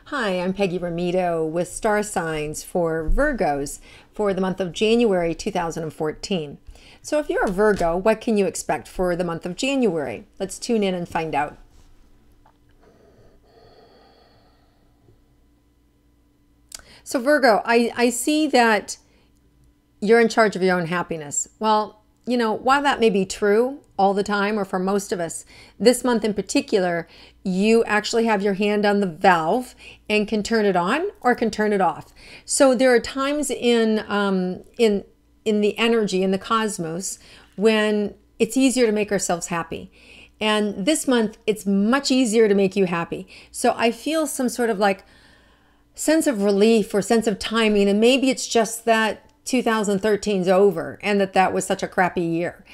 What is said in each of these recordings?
Hi, I'm Peggy Rometo with Star Signs for Virgos for the month of January 2014. So if you're a Virgo, what can you expect for the month of January? Let's tune in and find out. So Virgo, I see that you're in charge of your own happiness. Well, while that may be true all the time or for most of us, this month in particular, you actually have your hand on the valve and can turn it on or can turn it off. So there are times in the energy in the cosmos when it's easier to make ourselves happy. And this month, it's much easier to make you happy. So I feel some sort of like sense of relief or sense of timing. And maybe it's just that 2013 is over and that was such a crappy year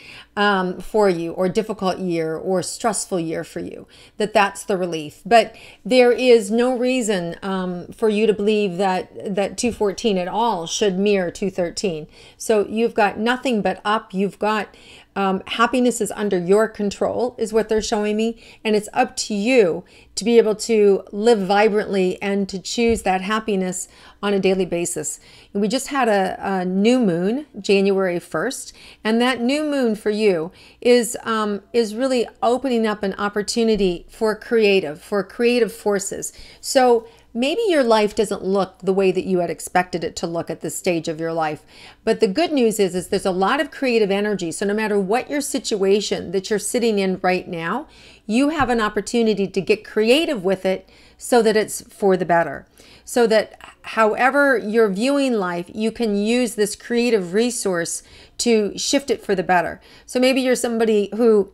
for you, or difficult year or stressful year for you, that's the relief. But there is no reason for you to believe that 214 at all should mirror 213. So you've got nothing but up. You've got happiness is under your control is what they're showing me. And it's up to you to be able to live vibrantly and to choose that happiness on a daily basis. And we just had a new moon, January 1st. And that new moon for you is really opening up an opportunity for creative forces. So maybe your life doesn't look the way that you had expected it to look at this stage of your life. But the good news is there's a lot of creative energy. So no matter what your situation that you're sitting in right now, you have an opportunity to get creative with it so that it's for the better. So that however you're viewing life, you can use this creative resource to shift it for the better. So maybe you're somebody who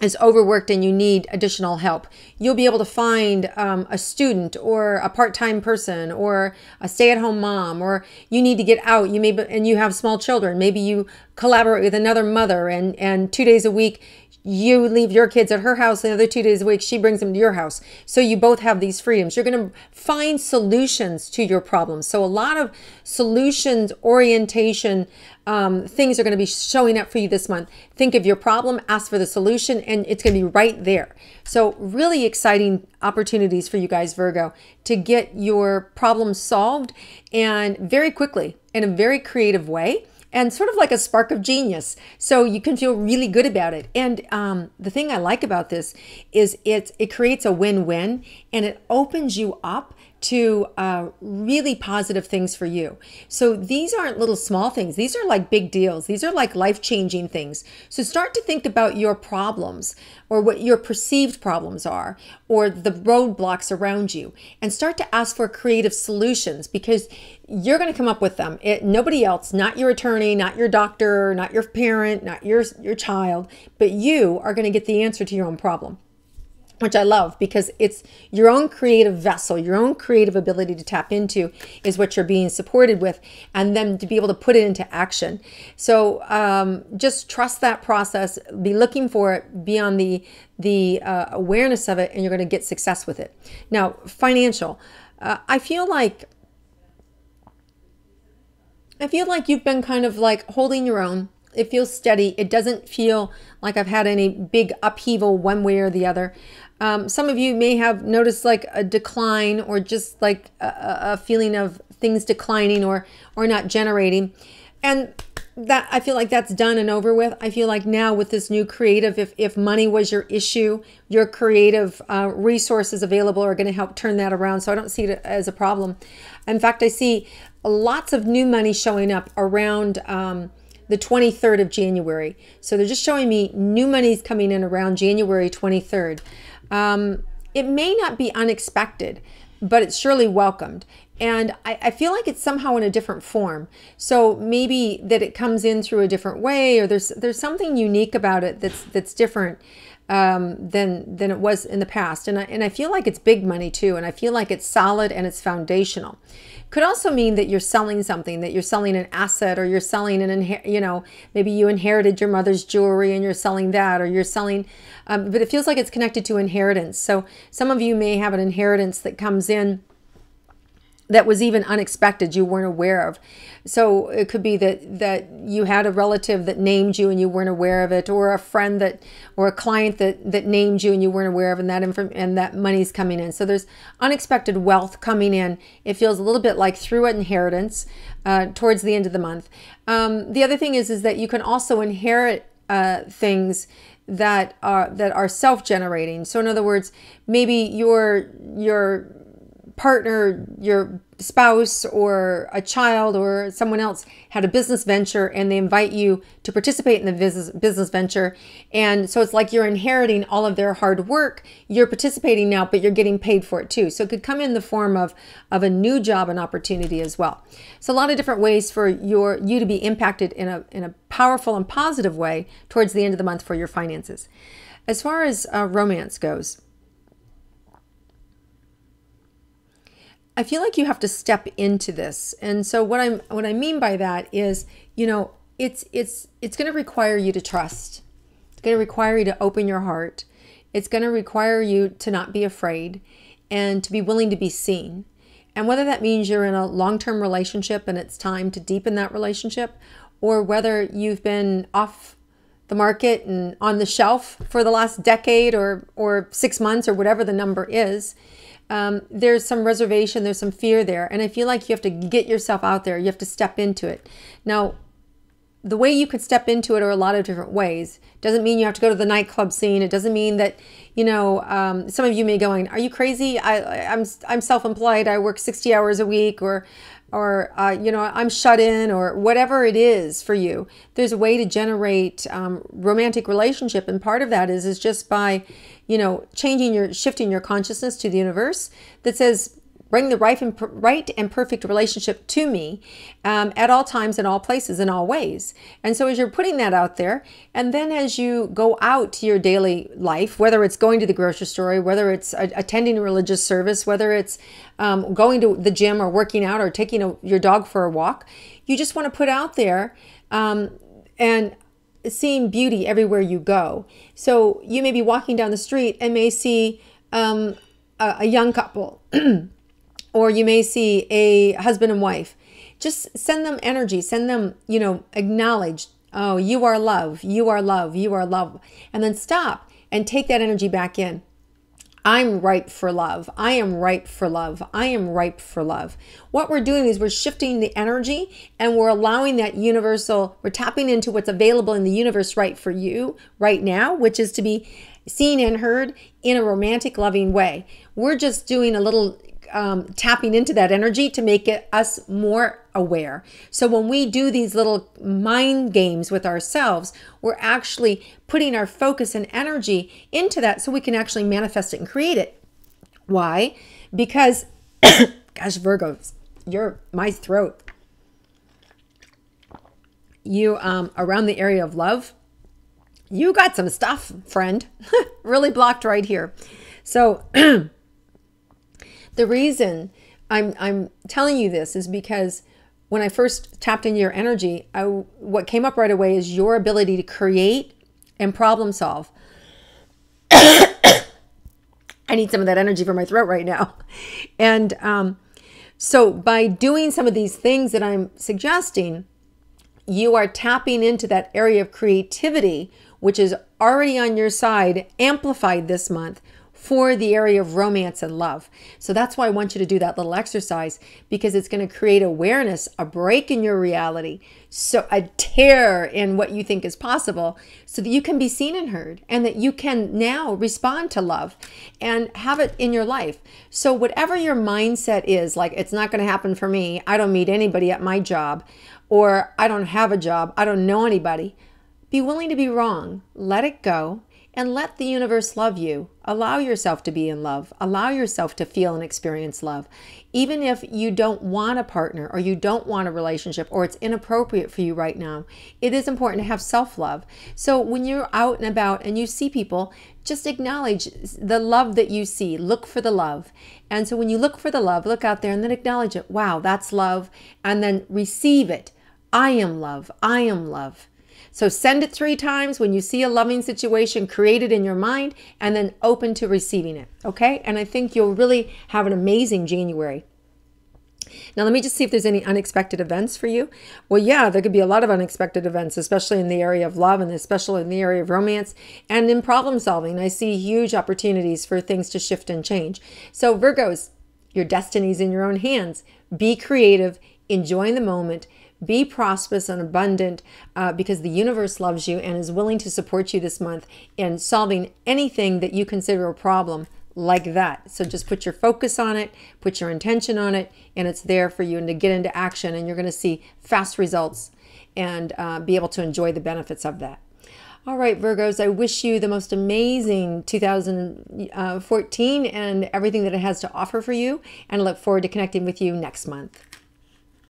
is overworked and you need additional help. You'll be able to find a student or a part-time person or a stay-at-home mom, or you need to get out. And you have small children. Maybe you collaborate with another mother and 2 days a week you leave your kids at her house, the other 2 days a week she brings them to your house. So you both have these freedoms. You're going to find solutions to your problems. So a lot of solutions orientation things are going to be showing up for you this month. Think of your problem, ask for the solution, and it's going to be right there. So really exciting opportunities for you guys, Virgo, to get your problems solved, and very quickly in a very creative way. And sort of like a spark of genius. So you can feel really good about it. And the thing I like about this is it creates a win-win, and it opens you up to really positive things for you. So these aren't little small things. These are like big deals. These are like life-changing things. So start to think about your problems, or what your perceived problems are, or the roadblocks around you, and start to ask for creative solutions, because you're going to come up with them. Nobody else, not your attorney, not your doctor, not your parent, not your child, but you are going to get the answer to your own problem. Which I love, because it's your own creative vessel, your own creative ability to tap into is what you're being supported with, and then to be able to put it into action. So just trust that process, be looking for it, be on the awareness of it, and you're going to get success with it. Now, financial, I feel like you've been kind of like holding your own. It feels steady. It doesn't feel like I've had any big upheaval one way or the other. Some of you may have noticed like a decline, or just like a feeling of things declining or not generating. And that, I feel like that's done and over with. I feel like now with this new creative, if money was your issue, your creative resources available are going to help turn that around. So I don't see it as a problem. In fact, I see lots of new money showing up around the 23rd of January. So they're just showing me new money's coming in around January 23rd. It may not be unexpected, but it's surely welcomed. And I feel like it's somehow in a different form. So maybe that it comes in through a different way, or there's something unique about it that's different than it was in the past. And I feel like it's big money too. And I feel like it's solid and it's foundational. Could also mean that you're selling something, that you're selling an asset, or you're selling maybe you inherited your mother's jewelry and you're selling that, or you're selling, but it feels like it's connected to inheritance. So some of you may have an inheritance that comes in that was even unexpected, you weren't aware of. So it could be that you had a relative that named you and you weren't aware of it, or a friend or a client that named you and you weren't aware of, and that money's coming in. So there's unexpected wealth coming in. It feels a little bit like through an inheritance towards the end of the month. The other thing is that you can also inherit things that are self-generating. So in other words, maybe your partner, your spouse, or a child, or someone else had a business venture and they invite you to participate in the business venture. And so it's like you're inheriting all of their hard work. You're participating now, but you're getting paid for it too. So it could come in the form of a new job and opportunity as well. So a lot of different ways for you to be impacted in a powerful and positive way towards the end of the month for your finances. As far as romance goes, I feel like you have to step into this. And so what I mean by that is, it's going to require you to trust. It's going to require you to open your heart. It's going to require you to not be afraid and to be willing to be seen. And whether that means you're in a long-term relationship and it's time to deepen that relationship, or whether you've been off the market and on the shelf for the last decade or 6 months or whatever the number is, there's some reservation, there's some fear there. And I feel like you have to get yourself out there. You have to step into it. Now, the way you could step into it are a lot of different ways. Doesn't mean you have to go to the nightclub scene. It doesn't mean that, some of you may going, are you crazy? I'm self-employed. I work 60 hours a week, or I'm shut in, or whatever it is for you. There's a way to generate romantic relationship. And part of that is just by, shifting your consciousness to the universe that says, bring the right and perfect relationship to me at all times, in all places, in all ways. And so as you're putting that out there, and then as you go out to your daily life, whether it's going to the grocery store, whether it's attending a religious service, whether it's going to the gym or working out or taking your dog for a walk, you just want to put out there and seeing beauty everywhere you go. So you may be walking down the street and may see a young couple or you may see a husband and wife. Just send them energy, send them, acknowledge, oh, you are love, you are love, you are love. And then stop and take that energy back in. I'm ripe for love. I am ripe for love. I am ripe for love. What we're doing is we're shifting the energy and we're allowing that we're tapping into what's available in the universe right for you right now, which is to be seen and heard in a romantic, loving way. We're just doing a little tapping into that energy to make us more aware. So when we do these little mind games with ourselves, we're actually putting our focus and energy into that so we can actually manifest it and create it. Why? Because, gosh, Virgos, my throat. You, around the area of love, you got some stuff, friend. Really blocked right here. So the reason I'm telling you this is because when I first tapped into your energy, what came up right away is your ability to create and problem solve. I need some of that energy for my throat right now. And so by doing some of these things that I'm suggesting, you are tapping into that area of creativity, which is already on your side, amplified this month, for the area of romance and love. So that's why I want you to do that little exercise, because it's going to create awareness, a break in your reality, so a tear in what you think is possible, so that you can be seen and heard, and that you can now respond to love and have it in your life. So whatever your mindset is, like, it's not going to happen for me, I don't meet anybody at my job, or I don't have a job, I don't know anybody, be willing to be wrong. Let it go. And let the universe love you. Allow yourself to be in love. Allow yourself to feel and experience love. Even if you don't want a partner, or you don't want a relationship, or it's inappropriate for you right now, it is important to have self-love. So when you're out and about and you see people, just acknowledge the love that you see. Look for the love. And so when you look for the love, look out there and then acknowledge it. Wow, that's love. And then receive it. I am love. I am love. So send it 3 times when you see a loving situation, create it in your mind, and then open to receiving it, okay? And I think you'll really have an amazing January. Now, let me just see if there's any unexpected events for you. Well, yeah, there could be a lot of unexpected events, especially in the area of love and especially in the area of romance and in problem solving. I see huge opportunities for things to shift and change. So Virgos, your destiny's in your own hands. Be creative, enjoy the moment, be prosperous and abundant because the universe loves you and is willing to support you this month in solving anything that you consider a problem like that. So just put your focus on it, put your intention on it, and it's there for you and to get into action, and you're going to see fast results and be able to enjoy the benefits of that. All right, Virgos, I wish you the most amazing 2014 and everything that it has to offer for you, and I look forward to connecting with you next month.